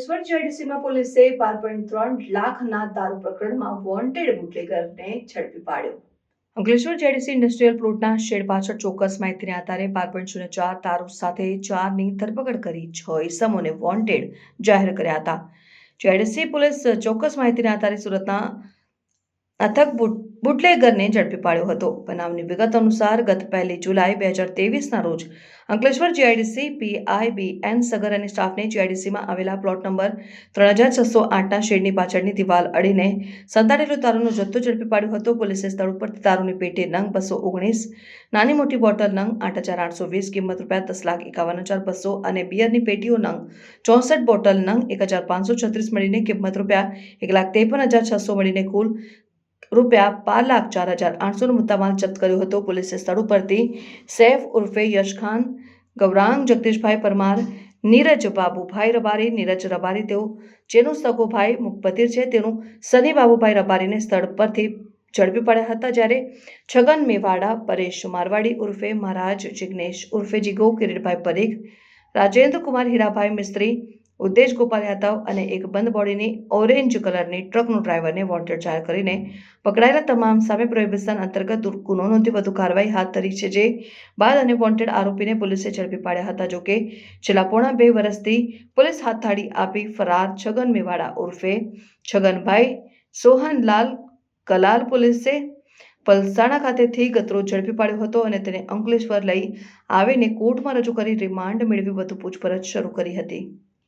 અંકલેશ્વર જીઆઈડીસીમાં પોલીસે 12.3 લાખના દારૂ પ્રકરણમાં વોન્ટેડ બુટલેગરને ઝડપી પાડ્યો. અંકલેશ્વર જીઆઈડીસી ઇન્ડસ્ટ્રીયલ પ્લોટના શેડ પાછળ ચોક્કસ માહિતીના આધારે 12.04 દારૂ સાથે 4ની ધરપકડ કરી 6 ઇસમોને વોન્ટેડ જાહેર કર્યા હતા. જીઆઈડીસી પોલીસ ચોક્કસ માહિતીના આધારે સુરતના અથક બુટલેગરને ઝડપી પાડ્યો હતો. બનાવની વિગત અનુસાર ગત 1 જુલાઈ 2023ના રોજ Ankleshwar GIDC PI BN Sagar અને સ્ટાફને જીઆઈડીસીમાં આવેલા પ્લોટ નંબર 3608ના શેડની પાછળની દિવાલ અડીને સંતાડેલો દારૂનો જથ્થો ઝડપી પાડ્યો હતો. પોલીસે સ્થળ ઉપરથી દારૂની પેટી નંગ 219, નાની મોટી બોટલ નંગ 8820, કિંમત ₹10,51,200 અને બિયરની પેટીઓ નંગ 64 બોટલ નંગ 1536 મળીને કિંમત ₹1,53,600 મળીને કુલ ₹12,04,800નો મુદ્દામાલ જપ્ત કર્યો હતો. પોલીસે સ્થળ ઉપરથી સૈફ ઉર્ફે યશખાન, ગૌરાંગ જગદીશભાઈ પરમાર, નીરજ બાબુભાઈ રબારી, નીરજ રબારી તેઓ જેનું સગો ભાઈ મુકબધિર છે તેનું સની બાબુભાઈ રબારીને સ્થળ પરથી ઝડપી પાડ્યા હતા. જ્યારે છગન મેવાડા, પરેશ મારવાડી ઉર્ફે મહારાજ, જિગ્નેશ ઉર્ફે જીગો, કિરીટભાઈ પરીખ, રાજેન્દ્ર કુમાર હીરાભાઈ મિસ્ત્રી, ઉદ્દેશ ગોપાલ યાદવ અને એક બંધ બોડીની ઓરેન્જ કલરની ટ્રકનો ડ્રાઈવરને વોન્ટેડ જાહેર કરીને પકડાયેલા તમામ સામે પ્રોહિબિશન અંતર્ગત ગુનો નોંધી વધુ કાર્યવાહી હાથ ધરી છે. જે બાદ અને વોન્ટેડ આરોપીને પોલીસે ઝડપી પાડ્યા હતા. જોકે છેલ્લા પોણા 2 વર્ષથી પોલીસ હાથતાળી આપી ફરાર છગન મેવાડા ઉર્ફે છગનભાઈ સોહનલાલ કલાલ પોલીસે પલસાણા ખાતેથી ગતરોજ ઝડપી પાડ્યો હતો અને તેને અંકલેશ્વર લઈ આવીને કોર્ટમાં રજૂ કરી રિમાન્ડ મેળવી વધુ પૂછપરછ શરૂ કરી હતી.